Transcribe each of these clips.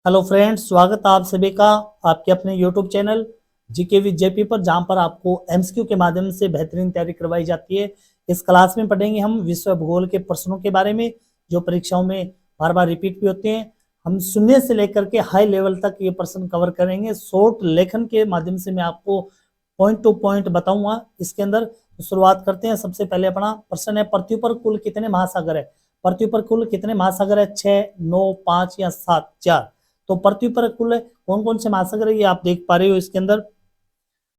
Hello friends, स्वागत है आप सभी का आपके अपने YouTube channel GK with JP पर, जहां पर आपको एमसीक्यू के माध्यम से बेहतरीन तैयारी करवाई जाती है। इस क्लास में पढ़ेंगे हम विश्व भूगोल के प्रश्नों के बारे में, जो परीक्षाओं में बार बार रिपीट भी होते हैं। हम शून्य से लेकर के हाई लेवल तक ये प्रश्न कवर करेंगे। शॉर्ट लेखन के माध्यम से मैं आपको पॉइंट टू पॉइंट बताऊंगा इसके अंदर। तो शुरुआत करते हैं। सबसे पहले अपना प्रश्न है, पृथ्वी पर कुल कितने महासागर है? पृथ्वी पर कुल कितने महासागर है? 6, 9, 5 या 7? 4। तो पृथ्वी पर कुल कौन कौन से महासागर है ये आप देख पा रहे हो इसके अंदर।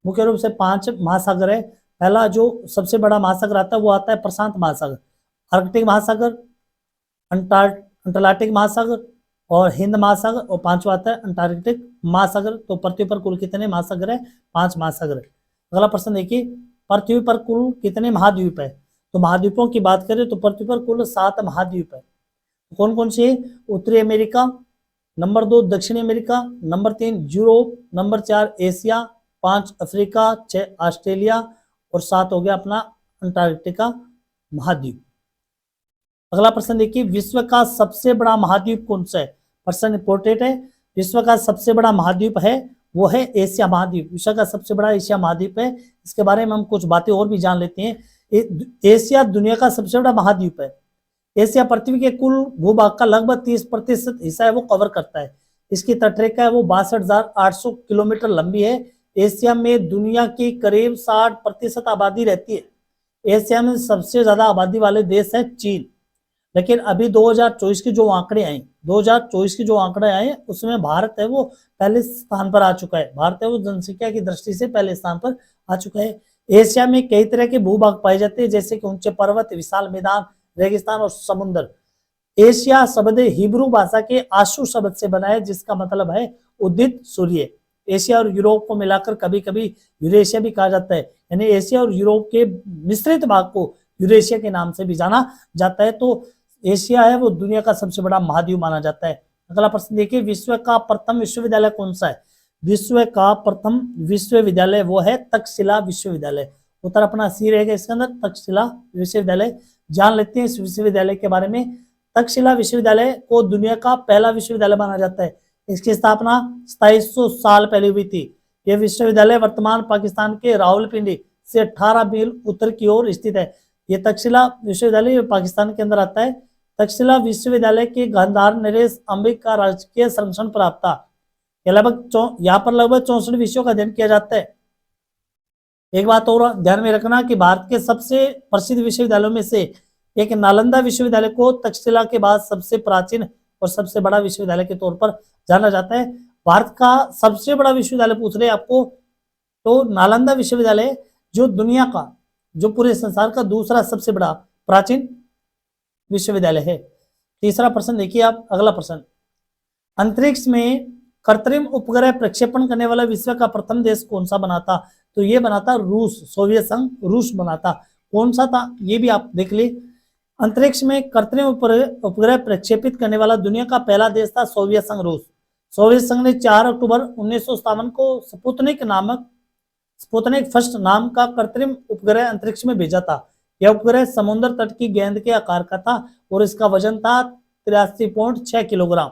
मुख्य रूप से 5 महासागर है। पहला जो सबसे बड़ा महासागर आता है वो आता है प्रशांत महासागर, आर्कटिक महासागर, अंटार्कटिक महासागर और हिंद महासागर, और पांचवा आता है अंटार्कटिक महासागर। तो पृथ्वी पर कुल कितने महासागर है? 5 महासागर है। अगला प्रश्न देखिए, पृथ्वी पर कुल कितने महाद्वीप है? तो महाद्वीपों की बात करें तो पृथ्वी पर कुल 7 महाद्वीप है। कौन कौन से? उत्तरी अमेरिका, नंबर 2 दक्षिणी America, number 3 Europe, number 4 Asia, 5 Africa, 6 Australia और 7 हो गया अपना अंटार्कटिका महाद्वीप। अगला प्रश्न देखिए, विश्व का सबसे बड़ा महाद्वीप कौन सा है? प्रश्न इंपोर्टेंट है। विश्व का सबसे बड़ा महाद्वीप है वो है एशिया महाद्वीप। विश्व का सबसे बड़ा एशिया महाद्वीप है। इसके बारे में हम कुछ बातें और भी जान लेते हैं। एशिया दुनिया का सबसे बड़ा महाद्वीप है। एशिया पृथ्वी के कुल भूभाग का लगभग 30% हिस्सा है वो कवर करता है। इसकी तटरेखा है वो 62,800 किलोमीटर लंबी है। एशिया में दुनिया की करीब 60% आबादी रहती है। एशिया में सबसे ज्यादा आबादी वाले देश है चीन। लेकिन अभी 2024 के जो आंकड़े आए उसमें भारत है वो पहले स्थान पर आ चुका है। भारत है वो जनसंख्या की दृष्टि से पहले स्थान पर आ चुका है। एशिया में कई तरह के भूभाग पाए जाते हैं, जैसे कि ऊंचे पर्वत, विशाल मैदान, रेगिस्तान और समुद्र। एशिया शब्द हिब्रू भाषा के आशु शब्द से बना है, जिसका मतलब है उदित सूर्य। एशिया और यूरोप को मिलाकर कभी कभी यूरेशिया भी कहा जाता है, यानी एशिया और यूरोप के मिश्रित भाग को यूरेशिया के नाम से भी जाना जाता है। तो एशिया है वो दुनिया का सबसे बड़ा महाद्वीप माना जाता है। अगला प्रश्न देखिए, विश्व का प्रथम विश्वविद्यालय कौन सा है? विश्व का प्रथम विश्वविद्यालय वो है तक्षशिला विश्वविद्यालय। उत्तर अपना सी रहेगा इसके अंदर, तक्षशिला विश्वविद्यालय। जान लेते हैं इस विश्वविद्यालय के बारे में। तक्षशिला विश्वविद्यालय को दुनिया का पहला विश्वविद्यालय माना जाता है। इसकी स्थापना 2700 साल पहले हुई थी। यह विश्वविद्यालय वर्तमान पाकिस्तान के रावलपिंडी से 18 मील उत्तर की ओर स्थित है। यह तक्षशिला विश्वविद्यालय पाकिस्तान के अंदर आता है। तक्षशिला विश्वविद्यालय के गंधार नरेश अंबिक का राजकीय संरक्षण प्राप्त था। यहाँ पर लगभग 64 विषयों का अध्ययन किया जाता है। एक बात और ध्यान में रखना कि भारत के सबसे प्रसिद्ध विश्वविद्यालयों में से एक नालंदा विश्वविद्यालय को तक्षशिला के बाद सबसे प्राचीन और सबसे बड़ा विश्वविद्यालय के तौर पर जाना जाता है। भारत का सबसे बड़ा विश्वविद्यालय पूछ रहे आपको, तो नालंदा विश्वविद्यालय जो दुनिया का, जो पूरे संसार का दूसरा सबसे बड़ा प्राचीन विश्वविद्यालय है। तीसरा प्रश्न देखिए आप। अगला प्रश्न, अंतरिक्ष में कृत्रिम उपग्रह प्रक्षेपण करने वाला विश्व का प्रथम देश कौन सा बना था? तो ये बना था रूस, सोवियत संघ रूस बना था। कौन सा था ये भी आप देख ली। अंतरिक्ष में कृत्रिम उपग्रह प्रक्षेपित करने वाला दुनिया का पहला देश था सोवियत संघ रूस। सोवियत संघ ने 4 अक्टूबर 1957 को स्पुतनिक फर्स्ट नाम का कृत्रिम उपग्रह अंतरिक्ष में भेजा था। यह उपग्रह समुद्र तट की गेंद के आकार का था और इसका वजन था 83.6 किलोग्राम।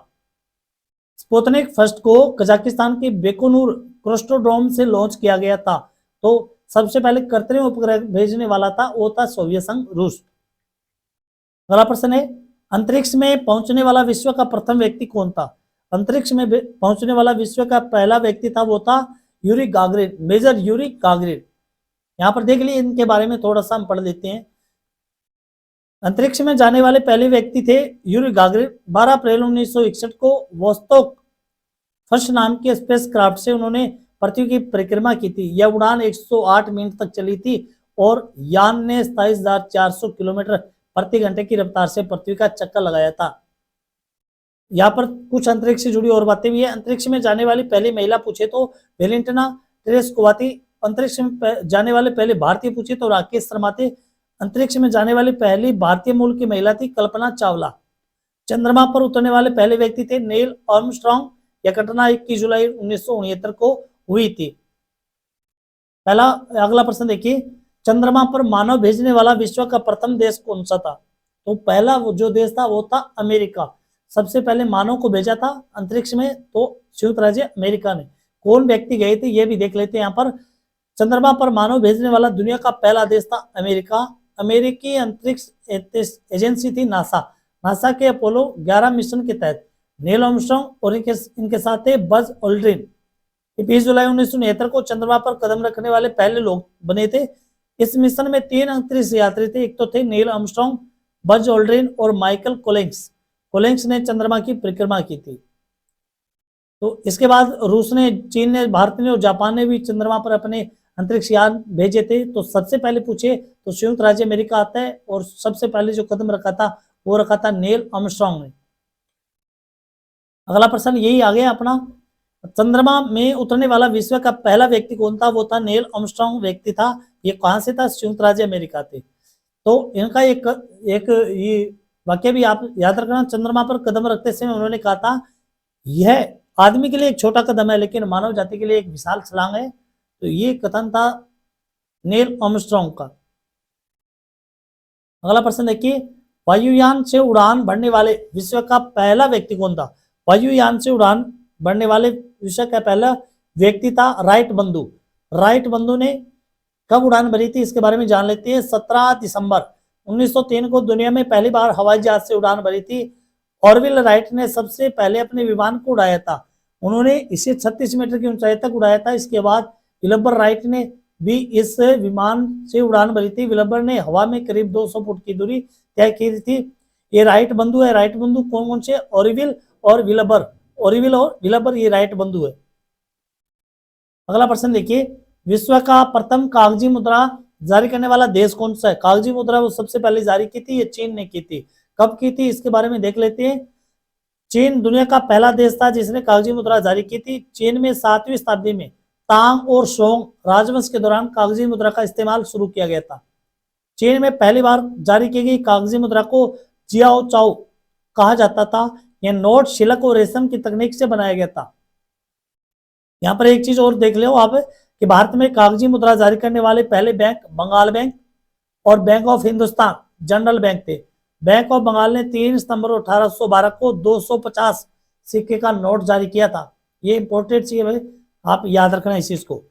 स्पुतनिक फर्स्ट को कजाकिस्तान के बेकोनूर क्रोस्टोड्रोम से लॉन्च किया गया था। तो सबसे पहले कृत्रिम उपग्रह भेजने वाला था वो था सोवियत संघ रूस। अगला प्रश्न है, अंतरिक्ष में पहुंचने वाला विश्व का प्रथम व्यक्ति कौन था? अंतरिक्ष में पहुंचने वाला विश्व का पहला व्यक्ति था वो था Yuri Gagarin, major Yuri Gagarin. यहाँ पर देख लिए इनके बारे में थोड़ा सा हम पढ़ लेते हैं। अंतरिक्ष में जाने वाले पहले व्यक्ति थे यूरी गागरिन। 12 अप्रैल 1961 को वोस्तोक फर्स्ट नाम के स्पेस क्राफ्ट से उन्होंने पृथ्वी की परिक्रमा की थी। यह उड़ान 108 मिनट तक चली थी और यान ने 27,400 किलोमीटर प्रति घंटे की रफ्तार से पृथ्वी का चक्कर लगाया था। यहाँ पर कुछ अंतरिक्ष से जुड़ी और बातें भी है। अंतरिक्ष में जाने वाली पहली महिला पूछे तो वेलेंटिना तेरेस्कोवा थी। अंतरिक्ष में जाने वाले पहले भारतीय पूछे तो राकेश शर्मा थे। अंतरिक्ष में जाने वाली पहली भारतीय मूल की महिला थी कल्पना चावला। चंद्रमा पर उतरने वाले पहले व्यक्ति थे नील आर्मस्ट्रांग। यह घटना 21 जुलाई 1969 को हुई थी। अगला प्रश्न देखिए, चंद्रमा पर मानव भेजने वाला विश्व का प्रथम देश कौन सा था? तो पहला जो देश था वो था अमेरिका। सबसे पहले मानव को भेजा था अंतरिक्ष में? तो संयुक्त राज्य अमेरिका ने। कौन व्यक्ति गए थे ये भी देख लेते हैं यहाँ पर। चंद्रमा पर मानव भेजने वाला दुनिया का पहला देश था अमेरिका। अमेरिकी अंतरिक्ष एजेंसी थी नासा। नासा के अपोलो 11 मिशन के तहत नील आर्मस्ट्रांग और इनके साथ थे बज ऑल्ड्रिन 20 जुलाई 1969 को चंद्रमा पर कदम रखने वाले पहले लोग बने थे। इस मिशन में 3 अंतरिक्ष यात्री थे। एक तो थे नील आर्मस्ट्रांग, बज ऑल्ड्रिन और माइकल कोलिंस। कोलिंस ने चंद्रमा की परिक्रमा की थी। तो इसके बाद रूस ने, चीन ने, भारत ने और जापान ने भी चंद्रमा पर अपने अंतरिक्ष यान भेजे थे। तो सबसे पहले पूछे तो संयुक्त राज्य अमेरिका आता है और सबसे पहले जो कदम रखा था वो रखा था नील आर्मस्ट्रांग ने। अगला प्रश्न यही आ गया अपना, चंद्रमा में उतरने वाला विश्व का पहला व्यक्ति कौन था? वो था नील आर्मस्ट्रांग व्यक्ति था। ये कहां से था? संयुक्त राज्य अमेरिका थे। तो इनका एक ये वाक्य भी आप याद रखना, चंद्रमा पर कदम रखते समय उन्होंने कहा था यह आदमी के लिए एक छोटा कदम है लेकिन मानव जाति के लिए एक विशाल छलांग है। तो ये कथन था नील आर्मस्ट्रांग का। अगला प्रश्न देखिए, वायुयान से उड़ान भरने वाले विश्व का पहला व्यक्ति कौन था? वायुयान से उड़ान भरने वाले विश्व का पहला व्यक्ति था राइट बंधु। राइट बंधु ने कब उड़ान भरी थी इसके बारे में जान लेते हैं। 17 दिसंबर 1903 को दुनिया में पहली बार हवाई जहाज से उड़ान भरी थी। ऑरविल राइट ने सबसे पहले अपने विमान को उड़ाया था। उन्होंने इसे 36 मीटर की ऊंचाई तक उड़ाया था। इसके बाद विल्बर राइट ने भी इस विमान से उड़ान भरी थी। विल्बर ने हवा में करीब 200 फुट की दूरी तय की थी। ये राइट बंधु है। राइट बंधु कौन कौन से? ऑरविल और विल्बर। ऑरविल और विल्बर ये राइट बंधु है। अगला प्रश्न देखिए, विश्व का प्रथम कागजी मुद्रा जारी करने वाला देश कौन सा है? कागजी मुद्रा वो सबसे पहले जारी की थी, ये चीन ने की थी। कब की थी इसके बारे में देख लेते हैं। चीन दुनिया का पहला देश था जिसने कागजी मुद्रा जारी की थी। चीन में 7वीं शताब्दी में तांग और सोंग राजवंश के दौरान कागजी मुद्रा का इस्तेमाल शुरू किया गया था। चीन में पहली बार जारी की गई कागजी मुद्रा को जियाओ चाओ कहा जाता था। यह नोट शिलक और रेशम की तकनीक से बनाया गया था। यहाँ पर एक चीज और देख लो आप कि भारत में कागजी मुद्रा जारी करने वाले पहले बैंक बंगाल बैंक और bank of Hindustan general bank थे। बैंक ऑफ बंगाल ने 3 सितंबर 1812 को 250 सिक्के का नोट जारी किया था। ये इंपॉर्टेंट चीज है, आप याद रखना इस चीज को।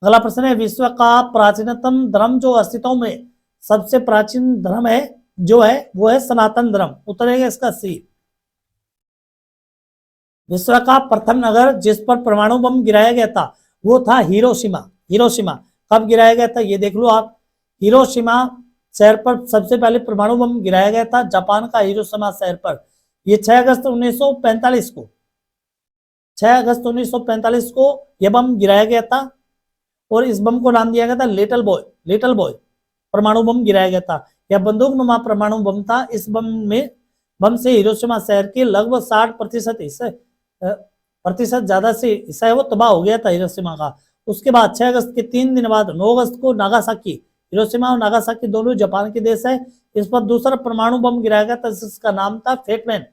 अगला प्रश्न है, विश्व का प्राचीनतम धर्म जो अस्तित्व में सबसे प्राचीन धर्म है जो है वो है सनातन धर्म। उत्तर है इसका सी। विश्व का प्रथम नगर जिस पर परमाणु बम गिराया गया था वो था हिरोशिमा। हिरोशिमा कब गिराया गया था ये देख लो आप। हिरोशिमा शहर पर सबसे पहले परमाणु बम गिराया गया था, जापान का हिरोशिमा शहर पर। ये 6 अगस्त 1945 को 6 अगस्त 1945 को यह बम गिराया गया था और इस बम को नाम दिया गया था लिटिल बॉय। लिटिल बॉय परमाणु बम गिराया गया था। यह बंदूकनुमा परमाणु बम था। इस बम से हिरोशिमा शहर के लगभग 60% ज्यादा से हिस्सा है वो तबाह हो गया था हिरोशिमा का। उसके बाद 6 अगस्त के 3 दिन बाद 9 अगस्त को नागासाकी, हिरोशिमा और नागासाकी दोनों जापान के देश है, इस पर दूसरा परमाणु बम गिराया गया था जिसका नाम था फेटमैन।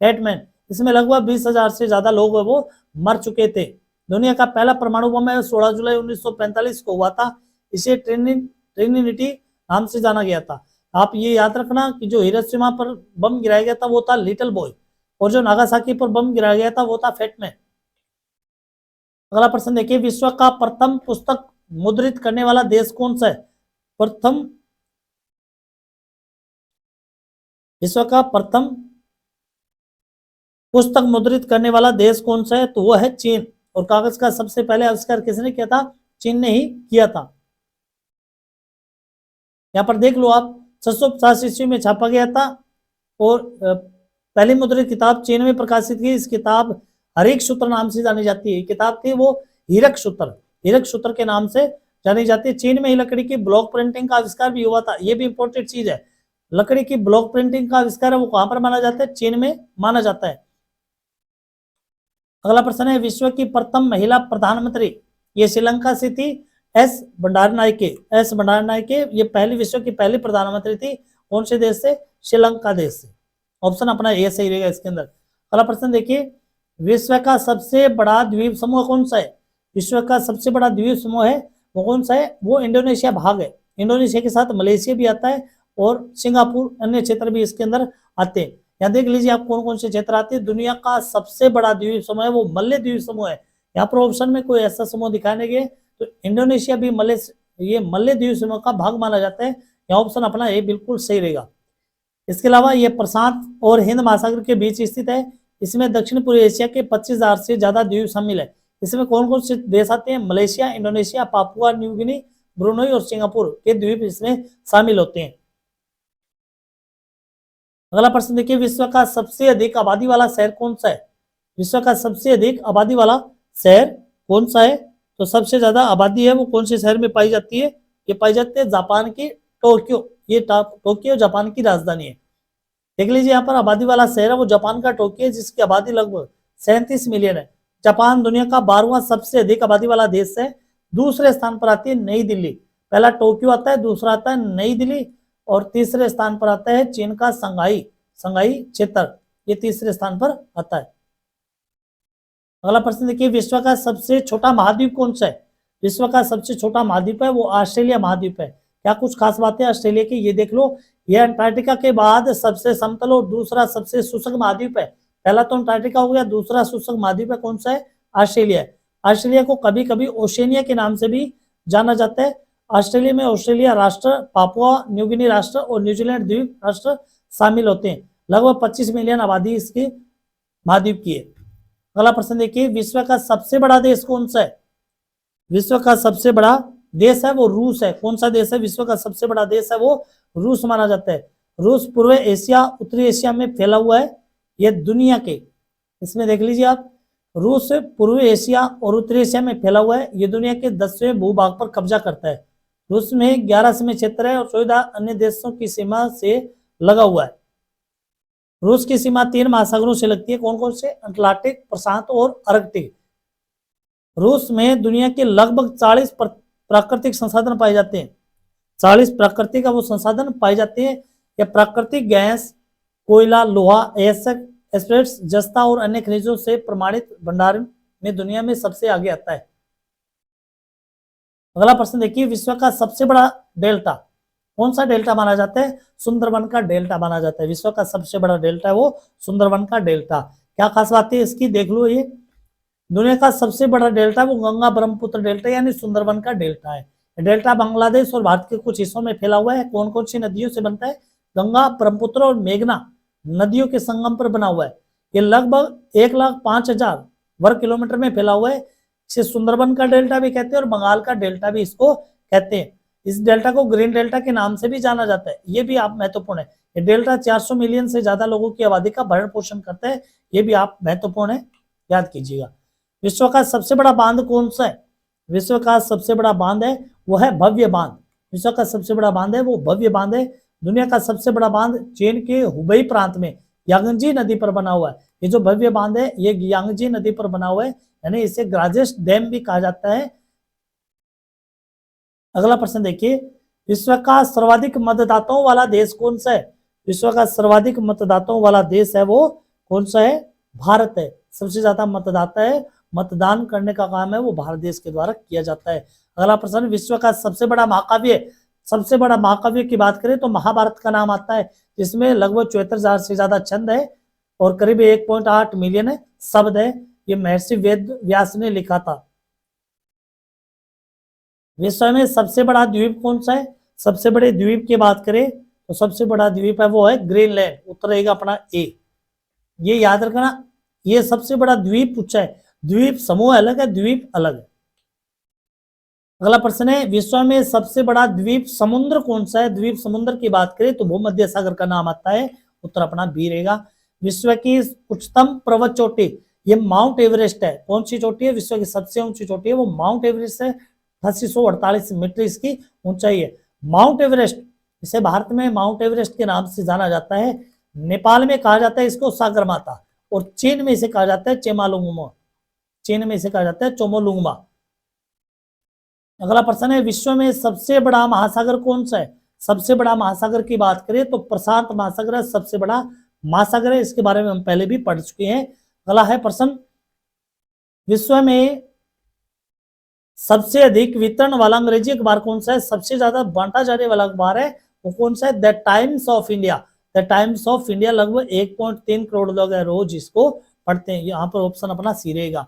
फेटमैन इसमें लगभग 20,000 से ज्यादा लोग वो मर चुके थे। दुनिया का पहला परमाणु बम है 16 जुलाई 1945 को हुआ था। इसे ट्रिनिटी नाम से जाना गया था। आप ये याद रखना कि जो हिरोशिमा पर बम गिराया गया था वो था लिटिल बॉय और जो नागासाकी पर बम गिराया गया था वो था फेटमैन। अगला प्रश्न देखिए, विश्व का प्रथम पुस्तक मुद्रित करने वाला देश कौन सा है? विश्व का प्रथम पुस्तक मुद्रित करने वाला देश कौन सा है? तो वो है चीन। और कागज का सबसे पहले आविष्कार किसने किया था? चीन ने ही किया था। यहाँ पर देख लो आप 650 ईस्वी में छापा गया था और पहली मुद्रित किताब चीन में प्रकाशित की। इस किताब हरिक सूत्र नाम से जानी जाती है। किताब थी वो हीरक सूत्र के नाम से जानी जाती है। चीन में ही लकड़ी की ब्लॉक प्रिंटिंग का आविष्कार भी हुआ था। ये भी इंपॉर्टेंट चीज है। लकड़ी की ब्लॉक प्रिंटिंग का आविष्कार है वो कहां पर माना जाता है? चीन में माना जाता है। अगला प्रश्न है, विश्व की प्रथम महिला प्रधानमंत्री ये श्रीलंका से थी एस बंडारनायके। एस बंडारनायके ये पहली विश्व की पहली प्रधानमंत्री थी। कौन से देश से? श्रीलंका देश से। ऑप्शन अपना ए सही रहेगा इसके अंदर। अगला प्रश्न देखिए, विश्व का सबसे बड़ा द्वीप समूह कौन सा है? विश्व का सबसे बड़ा द्वीप समूह है वो कौन सा है? वो इंडोनेशिया भाग है। इंडोनेशिया के साथ मलेशिया भी आता है और सिंगापुर अन्य क्षेत्र भी इसके अंदर आते हैं। यहाँ देख लीजिए आप कौन कौन से क्षेत्र आते हैं। दुनिया का सबसे बड़ा द्वीप समूह है वो मलय द्वीप समूह है। यहाँ पर ऑप्शन में कोई ऐसा समूह दिखाने गए तो इंडोनेशिया भी ये मलय द्वीप समूह का भाग माना जाता है। यहाँ ऑप्शन अपना ये बिल्कुल सही रहेगा। इसके अलावा ये प्रशांत और हिंद महासागर के बीच स्थित है। इसमें दक्षिण पूर्व एशिया के 25,000 से ज्यादा द्वीप शामिल है। इसमें कौन कौन से देश आते हैं? Malaysia, Indonesia, Papua New Guinea, Brunei और सिंगापुर के द्वीप इसमें शामिल होते हैं। अगला प्रश्न देखिए, विश्व का सबसे अधिक आबादी वाला शहर कौन सा है? विश्व का सबसे अधिक आबादी वाला शहर कौन सा है? तो सबसे ज्यादा आबादी है वो कौन से शहर में पाई जाती है? ये पाई जाती है जापान की टोक्यो। ये टोक्यो जापान की राजधानी है। देख लीजिए यहाँ पर आबादी वाला शहर है वो जापान का टोक्यो है, जिसकी आबादी लगभग 37 मिलियन है। जापान दुनिया का 12वां सबसे अधिक आबादी वाला देश है। दूसरे स्थान पर आती है नई दिल्ली। पहला टोक्यो आता है, दूसरा आता है नई दिल्ली और तीसरे स्थान पर आता है चीन का संघाई क्षेत्र। ये तीसरे स्थान पर आता है। अगला प्रश्न देखिए, विश्व का सबसे छोटा महाद्वीप कौन सा है? विश्व का सबसे छोटा महाद्वीप है वो ऑस्ट्रेलिया महाद्वीप है। क्या कुछ खास बातें ऑस्ट्रेलिया की? ये देख लो, ये अंटार्कटिका के बाद सबसे समतल और दूसरा सबसे शुष्क महाद्वीप है। पहला तो अंटार्कटिका हो गया, दूसरा शुष्क महाद्वीप है कौन सा है? ऑस्ट्रेलिया। ऑस्ट्रेलिया को कभी कभी ओशेनिया के नाम से भी जाना जाता है। ऑस्ट्रेलिया में ऑस्ट्रेलिया राष्ट्र, पापुआ न्यू गिनी राष्ट्र और न्यूजीलैंड द्वीप राष्ट्र शामिल होते हैं। लगभग 25 मिलियन आबादी इसकी महाद्वीप की है। अगला प्रश्न देखिए, विश्व का सबसे बड़ा देश कौन सा है? विश्व का सबसे बड़ा देश है वो रूस है। कौन सा देश है? विश्व का सबसे बड़ा देश है वो रूस माना जाता है। रूस पूर्व एशिया, उत्तरी एशिया में फैला हुआ है। ये दुनिया के, इसमें देख लीजिए आप, रूस पूर्व एशिया और उत्तरी एशिया में फैला हुआ है। ये दुनिया के 10वें भूभाग पर कब्जा करता है। रूस में 11 सीमित क्षेत्र है और 14 अन्य देशों की सीमा से लगा हुआ है। रूस की सीमा 3 महासागरों से लगती है। कौन कौन से? अटलांटिक, प्रशांत और आर्कटिक। रूस में दुनिया के लगभग 40 प्राकृतिक संसाधन पाए जाते हैं। 40 प्राकृतिक वो संसाधन पाए जाते हैं। यह प्राकृतिक गैस, कोयला, लोहा, एस्पेट्स, जस्ता और अन्य खनिजों से प्रमाणित भंडार में दुनिया में सबसे आगे आता है। अगला प्रश्न देखिए, विश्व का सबसे बड़ा डेल्टा कौन सा डेल्टा माना जाता है? सुंदरबन का डेल्टा माना जाता है। विश्व का सबसे बड़ा डेल्टा है वो सुंदरबन का डेल्टा। क्या खास बात है इसकी? देख लो, ये दुनिया का सबसे बड़ा डेल्टा वो गंगा ब्रह्मपुत्र डेल्टा यानी सुंदरबन का डेल्टा है। डेल्टा बांग्लादेश और भारत के कुछ हिस्सों में फैला हुआ है। कौन कौन सी नदियों से बनता है? गंगा, ब्रह्मपुत्र और मेघना नदियों के संगम पर बना हुआ है। ये लगभग 1,05,000 वर्ग किलोमीटर में फैला हुआ है। इसे सुंदरबन का डेल्टा भी कहते हैं और बंगाल का डेल्टा भी इसको कहते हैं। इस डेल्टा को ग्रीन डेल्टा के नाम से भी जाना जाता है। ये भी आप महत्वपूर्ण है। ये डेल्टा 400 मिलियन से ज्यादा लोगों की आबादी का भरण पोषण करता है। ये भी आप महत्वपूर्ण है, याद कीजिएगा। विश्व का सबसे बड़ा बांध कौन सा है? विश्व का सबसे बड़ा बांध है वो है भव्य बांध। विश्व का सबसे बड़ा बांध है वो भव्य बांध है। दुनिया का सबसे बड़ा बांध चीन के हुबई प्रांत में यांगजी नदी पर बना हुआ है। ये जो भव्य बांध है ये यांगजी नदी पर बना हुआ है, यानी इसे ग्राजेस्ट डैम भी कहा जाता है। अगला प्रश्न देखिए, विश्व का सर्वाधिक मतदाताओं वाला देश कौन सा है? विश्व का सर्वाधिक मतदाताओं वाला देश है वो कौन सा है? भारत है। सबसे ज्यादा मतदाता है, मतदान करने का काम है वो भारत देश के द्वारा किया जाता है। अगला प्रश्न, विश्व का सबसे बड़ा महाकाव्य, सबसे बड़ा महाकाव्य की बात करें तो महाभारत का नाम आता है, जिसमें लगभग 74,000 से ज्यादा छंद है और करीब 1.8 मिलियन शब्द है। ये महर्षि वेद व्यास ने लिखा था। विश्व में सबसे बड़ा द्वीप कौन सा है? सबसे बड़े द्वीप की बात करें तो सबसे बड़ा द्वीप है वो है ग्रीनलैंड। उत्तर रहेगा अपना ए। ये याद रखना, ये सबसे बड़ा द्वीप पूछा है। द्वीप समूह अलग है, द्वीप अलग है। अगला प्रश्न है, विश्व में सबसे बड़ा द्वीप समुद्र कौन सा है? द्वीप समुद्र की बात करें तो भूमध्य सागर का नाम आता है। उत्तर अपना बी रहेगा। विश्व की उच्चतम पर्वत चोटी ये माउंट एवरेस्ट है। कौन सी चोटी है? विश्व की सबसे ऊंची चोटी है वो माउंट एवरेस्ट है। 8848 मीटर इसकी ऊंचाई है। माउंट एवरेस्ट, इसे भारत में माउंट एवरेस्ट के नाम से जाना जाता है। नेपाल में कहा जाता है इसको सागरमाथा और चीन में इसे कहा जाता है चेमालुंगमा। चीन में इसे कहा जाता है चोमोलुंगमा। अगला प्रश्न है, विश्व में सबसे बड़ा महासागर कौन सा है? सबसे बड़ा महासागर की बात करें तो प्रशांत महासागर है सबसे बड़ा महासागर है। इसके बारे में हम पहले भी पढ़ चुके हैं। अगला है प्रश्न, विश्व में सबसे अधिक वितरण वाला अंग्रेजी अखबार कौन सा है? सबसे ज्यादा बांटा जाने वाला अखबार है वो कौन सा है? The times of India. The times of India लगभग 1.3 करोड़ लोग है रोज इसको पढ़ते हैं। यहाँ पर ऑप्शन अपना सी रहेगा।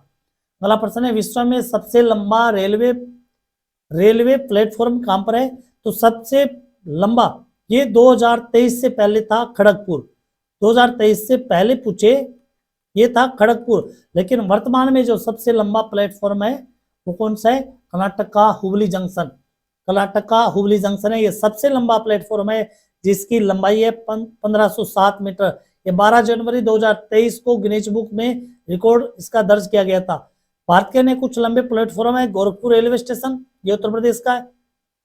अगला प्रश्न है विश्व में सबसे लंबा रेलवे प्लेटफॉर्म कहां पर है? तो सबसे लंबा ये 2023 से पहले था खड़गपुर। 2023 से पहले पूछे ये था खड़गपुर, लेकिन वर्तमान में जो सबसे लंबा प्लेटफॉर्म है वो कौन सा है? कर्नाटक का हुबली जंक्शन। कर्नाटक का हुबली जंक्शन है, ये सबसे लंबा प्लेटफॉर्म है जिसकी लंबाई है 1507 मीटर। ये 12 जनवरी 2023 को गिनीज बुक में रिकॉर्ड इसका दर्ज किया गया था। भारत के ने कुछ लंबे प्लेटफॉर्म है। गोरखपुर रेलवे स्टेशन ये उत्तर प्रदेश का है,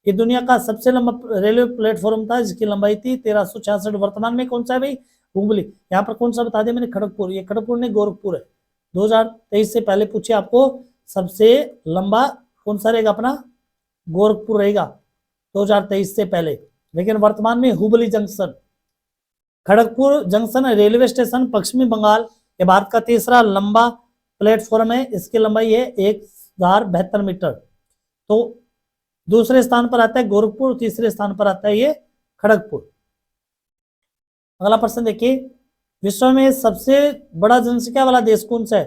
ये दुनिया का सबसे लंबा रेलवे प्लेटफॉर्म था जिसकी लंबाई थी 1366। वर्तमान में कौन सा है भाई? हुबली। यहाँ पर कौन सा बता दिया मैंने? खड़गपुर। ये खड़गपुर नहीं गोरखपुर है। 2023 से पहले पूछे आपको सबसे लंबा कौन सा रहेगा अपना? गोरखपुर रहेगा 2023 से पहले, लेकिन वर्तमान में Hubli junction. Kharagpur junction railway station पश्चिमी बंगाल ये भारत का तीसरा लंबा प्लेटफॉर्म है, इसकी लंबाई है 1072 मीटर। तो दूसरे स्थान पर आता है गोरखपुर, तीसरे स्थान पर आता है ये खड़गपुर। अगला प्रश्न देखिए विश्व में सबसे बड़ा जनसंख्या वाला देश कौन सा है?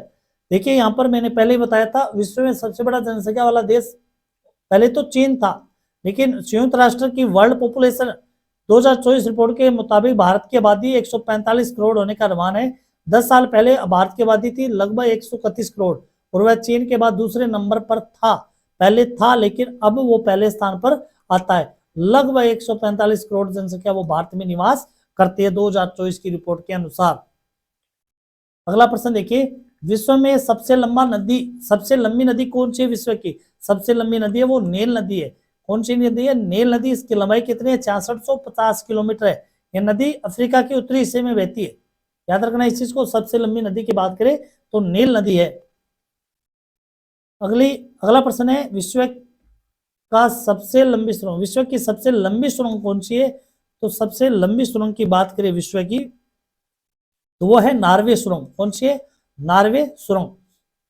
देखिए यहाँ पर मैंने पहले ही बताया था विश्व में सबसे बड़ा जनसंख्या वाला देश पहले तो चीन था, लेकिन संयुक्त राष्ट्र की वर्ल्ड पॉपुलेशन 2024 रिपोर्ट के मुताबिक भारत की आबादी 145 करोड़ होने का अनुमान है। 10 साल पहले भारत की आबादी थी लगभग 131 करोड़ और वह चीन के बाद दूसरे नंबर पर था। पहले था लेकिन अब वो पहले स्थान पर आता है। लगभग 145 करोड़ जनसंख्या वो भारत में निवास करती है 2024 की रिपोर्ट के अनुसार। अगला प्रश्न देखिए विश्व में सबसे लंबी नदी कौन सी है? विश्व की सबसे लंबी नदी है वो नील नदी है। कौन सी नदी है? नील नदी। इसकी लंबाई कितनी है? 6650 किलोमीटर है। यह नदी अफ्रीका के उत्तरी हिस्से में बहती है। याद रखना इस चीज को, सबसे लंबी नदी की बात करें तो नील नदी है। अगला प्रश्न है विश्व का सबसे लंबी सुरंग, विश्व की सबसे लंबी सुरंग कौन सी है? तो सबसे लंबी सुरंग की बात करें विश्व की तो वो है नार्वे सुरंग। कौन सी है? नार्वे सुरंग।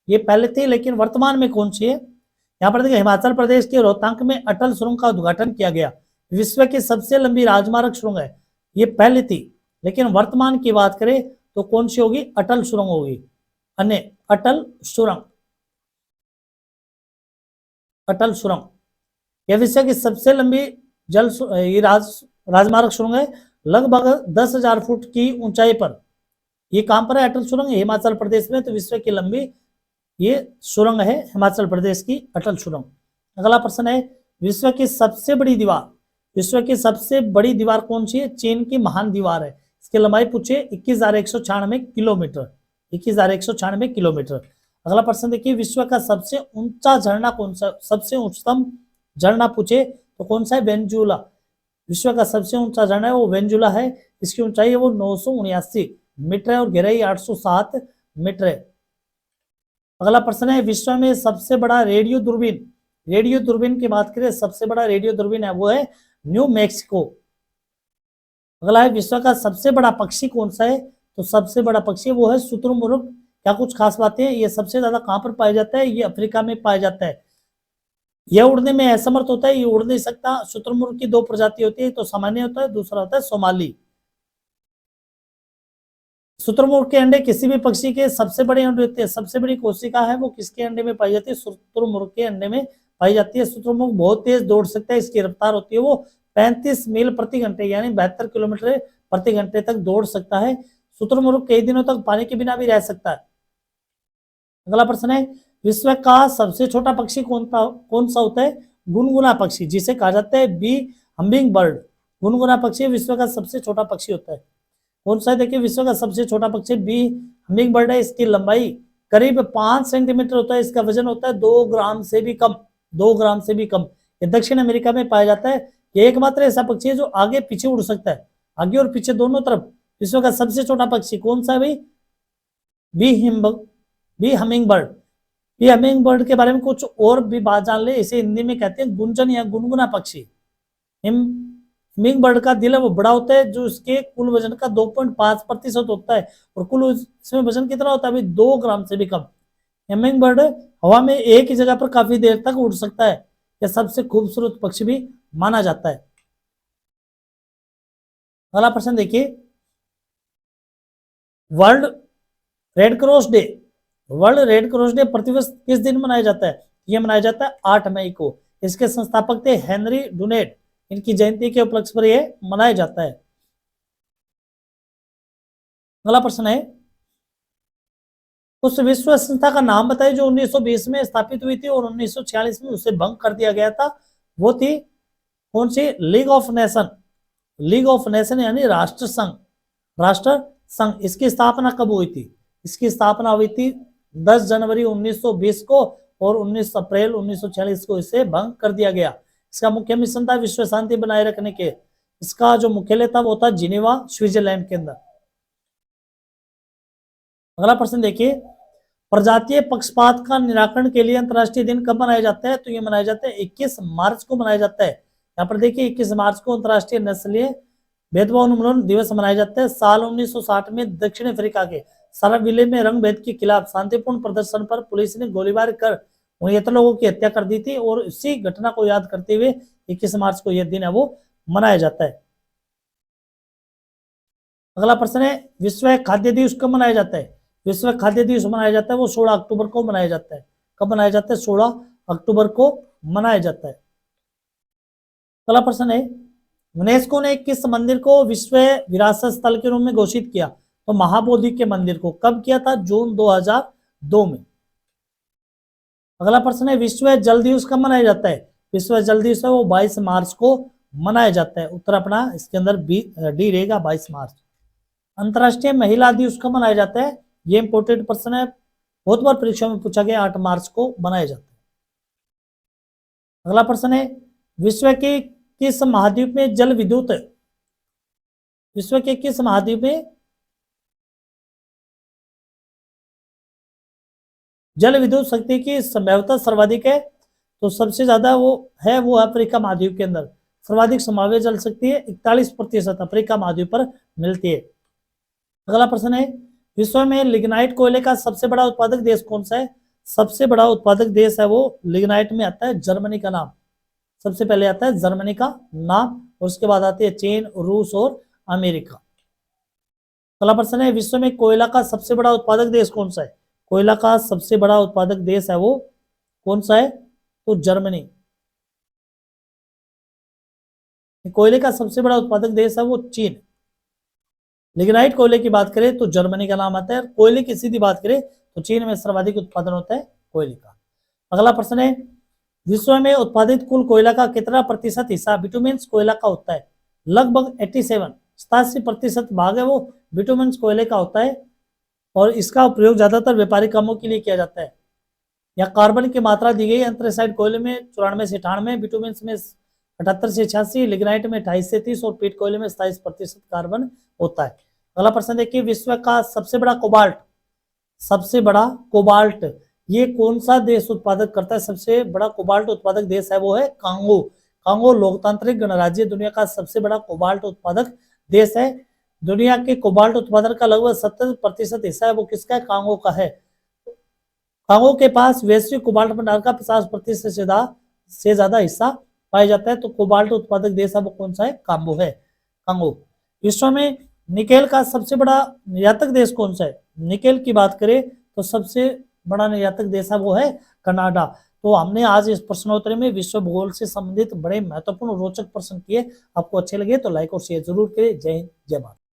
ये पहले थी लेकिन वर्तमान में कौन सी है? यहाँ पर देखिए हिमाचल प्रदेश के रोहतांग में अटल सुरंग का उद्घाटन किया गया। विश्व की सबसे लंबी राजमार्ग सुरंग है, ये पहले थी लेकिन वर्तमान की बात करें तो कौन सी होगी? अटल सुरंग होगी। अटल सुरंग, अटल सुरंग यह विश्व की सबसे लंबी राजमार्ग सुरंग है, लगभग 10,000 फुट की ऊंचाई पर। ये कहां पर है अटल सुरंग? हिमाचल प्रदेश में। तो विश्व की लंबी ये सुरंग है हिमाचल प्रदेश की अटल सुरंग। अगला प्रश्न है विश्व की सबसे बड़ी दीवार, विश्व की सबसे बड़ी दीवार कौन सी है? चीन की महान दीवार है। इसकी लंबाई पूछे 21,196 किलोमीटर। 21,196 किलोमीटर। अगला प्रश्न देखिए विश्व का सबसे ऊंचा झरना कौन सा? सबसे उच्चतम झरना पूछे तो कौन सा है? वेंजुला। विश्व का सबसे ऊंचा झरना है वो वेंजुला है। इसकी ऊंचाई है वो 979 मीटर है और गहराई 807 मीटर है। अगला प्रश्न है विश्व में सबसे बड़ा रेडियो दूरबीन, रेडियो दूरबीन की बात करें सबसे बड़ा रेडियो दूरबीन है वो है न्यू मैक्सिको। अगला है विश्व का सबसे बड़ा पक्षी कौन सा है? तो सबसे बड़ा पक्षी वो है शुतुरमुर्ग। क्या कुछ खास बातें हैं? ये सबसे ज्यादा कहां पर पाया जाता है? ये अफ्रीका में पाया जाता है। यह उड़ने में असमर्थ होता है, ये उड़ नहीं सकता। शुतुरमुर्ग की 2 प्रजाति होती है, तो सामान्य होता है, दूसरा होता है सोमाली। शुतुरमुर्ग के अंडे किसी भी पक्षी के सबसे बड़े अंडे होते हैं। सबसे बड़ी कोशिका है वो किसके अंडे में पाई जाती है? शुतुरमुर्ग के अंडे में पाई जाती है। शुतुरमुर्ग बहुत तेज दौड़ सकता है, इसकी रफ्तार होती है वो 35 मील प्रति घंटे यानी 72 किलोमीटर प्रति घंटे तक दौड़ सकता है। शुतुरमुर्ग कई दिनों तक पानी के बिना भी रह सकता है। अगला प्रश्न है विश्व का सबसे छोटा पक्षी कौन सा होता है? गुनगुना पक्षी, जिसे कहा जाता है बी हमिंग बर्ड। गुनगुना पक्षी विश्व का सबसे छोटा पक्षी होता है। कौन सा है? देखिए विश्व का सबसे छोटा पक्षी बी हमिंग बर्ड है। इसकी लंबाई करीब 5 सेंटीमीटर होता है। इसका वजन होता है 2 ग्राम से भी कम, 2 ग्राम से भी कम। ये दक्षिण अमेरिका में पाया जाता है। ये एकमात्र ऐसा पक्षी है जो आगे पीछे उड़ सकता है, आगे और पीछे दोनों तरफ। विश्व का सबसे छोटा पक्षी कौन सा है भाई? Bee humming bird. Bee humming bird के बारे में कुछ और भी बात जान ले। इसे हिंदी में कहते हैं गुंजन या गुनगुना पक्षी। हमिंग बर्ड का दिल है वो बड़ा होता है, जो इसके कुल वजन का 2.5% होता है और कुल इसमें वजन कितना होता है? 2 ग्राम से भी कम। हमिंग बर्ड हवा में एक ही जगह पर काफी देर तक उड़ सकता है। यह सबसे खूबसूरत पक्षी भी माना जाता है। अगला प्रश्न देखिए world red cross day, world red cross day प्रतिवर्ष किस दिन मनाया जाता है? ये मनाया जाता है 8 मई को। इसके संस्थापक थे हेनरी डुनेट, इनकी जयंती के उपलक्ष्य पर यह मनाया जाता है। अगला प्रश्न है, उस विश्व संस्था का नाम बताइए जो 1920 में स्थापित हुई थी और 1946 में उसे भंग कर दिया गया था। वो थी कौन सी? League of nation. League of nation यानी राष्ट्र संघ, राष्ट्र संघ। इसकी स्थापना कब हुई थी? इसकी स्थापना हुई थी 10 जनवरी 1920 को और 19 अप्रैल 1946 को इसे भंग कर दिया गया। इसका मुख्य मिशन था विश्व शांति बनाए रखने के। इसका जो मुख्यालय था वो था जिनेवा, स्विट्जरलैंड के अंदर। अगला प्रश्न देखिए, प्रजातीय पक्षपात का निराकरण के लिए अंतर्राष्ट्रीय दिन कब मनाया जाता है? तो ये मनाया जाता है 21 मार्च को मनाया जाता है। यहाँ पर देखिए 21 मार्च को अंतर्राष्ट्रीय नस्लीय भेदभाव उन्मूलन दिवस मनाया जाता है। साल 1960 में दक्षिण अफ्रीका के साराविले में रंग भेद के खिलाफ शांतिपूर्ण प्रदर्शन पर पुलिस ने गोलीबार कर 69 लोगों की हत्या कर दी थी और इसी घटना को याद करते हुए 21 मार्च को यह दिन है वो मनाया जाता है। अगला प्रश्न है, विश्व खाद्य दिवस कब मनाया जाता है? विश्व खाद्य दिवस मनाया जाता है वो 16 अक्टूबर को मनाया जाता है। कब मनाया जाता है? 16 अक्टूबर को मनाया जाता है। अगला प्रश्न है, यूनेस्को ने किस मंदिर को विश्व विरासत स्थल के रूप में घोषित किया? तो महाबोधि के मंदिर को। कब किया था? जून 2002 में। अगला प्रश्न है, विश्व जल दिवस कब मनाया जाता है? विश्व जल दिवस है वो 22 मार्च को मनाया जाता है। उत्तर अपना इसके अंदर डी रहेगा, 22 मार्च। अंतर्राष्ट्रीय महिला दिवस कब मनाया जाता है? ये इंपोर्टेंट प्रश्न है, बहुत बार परीक्षा में पूछा गया। 8 मार्च को मनाया जाता है। अगला प्रश्न है, विश्व के किस महाद्वीप में जल विद्युत, विश्व के किस महाद्वीप में जल विद्युत शक्ति की संभाव्यता सर्वाधिक है? तो सबसे ज्यादा वो अफ्रीका महाद्वीप के अंदर सर्वाधिक संभाव्य जल शक्ति है, 41% अफ्रीका महाद्वीप पर मिलती है। अगला प्रश्न है, विश्व में लिग्नाइट कोयले का सबसे बड़ा उत्पादक देश कौन सा है? सबसे बड़ा उत्पादक देश है वो लिग्नाइट में आता है जर्मनी का नाम। सबसे पहले आता है जर्मनी का नाम और उसके बाद आती है चीन, रूस और अमेरिका। अगला प्रश्न है, विश्व में कोयला का सबसे बड़ा उत्पादक देश कौन सा है? कोयला का सबसे बड़ा उत्पादक देश है वो कौन सा है? तो जर्मनी। कोयले का सबसे बड़ा उत्पादक देश है वो चीन। लिग्नाइट कोयले की बात करें तो जर्मनी का नाम आता है। कोयले की सीधी बात करें तो चीन में सर्वाधिक उत्पादन होता है कोयले का। अगला प्रश्न है, विश्व में उत्पादित कुल कोयला का कितना प्रतिशत हिस्सा बिटुमेन्स कोयला का होता है? लगभग 87% भाग है वो बिटुमेन्स कोयले का होता है और इसका उपयोग ज्यादातर व्यापारिक कामों के लिए किया जाता है। या कार्बन की मात्रा दी गई, एंथ्रेसाइट कोयले में 94 से 98, बिटुमेन्स में 78 से 86, लिग्नाइट में 28 से 30 और पीट कोयले में 27% कार्बन होता है। अगला प्रश्न देखिए, विश्व का सबसे बड़ा कोबाल्ट, सबसे बड़ा कोबाल्ट ये कौन सा देश उत्पादक करता है? सबसे बड़ा कोबाल्ट उत्पादक देश है वो है कांगो। कांगो लोकतांत्रिक गणराज्य दुनिया का सबसे बड़ा कोबाल्ट उत्पादक देश है। दुनिया के कोबाल्ट उत्पादन का लगभग 70% हिस्सा है वो किसका है? कांगो का है। कांगो के पास वैश्विक कोबाल्ट भंडार का 50% से ज्यादा हिस्सा पाया जाता है। तो कोबाल्ट उत्पादक देश है वो कौन सा है? कांगो है, कांगो। विश्व में निकेल का सबसे बड़ा निर्यातक देश कौन सा है? निकेल की बात करें तो सबसे बड़ा निर्यातक देश है वो है कनाडा। तो हमने आज इस प्रश्नोत्तरी में विश्व भूगोल से संबंधित बड़े महत्वपूर्ण रोचक प्रश्न किए। आपको अच्छे लगे तो लाइक और शेयर जरूर करें। जय हिंद, जय भारत।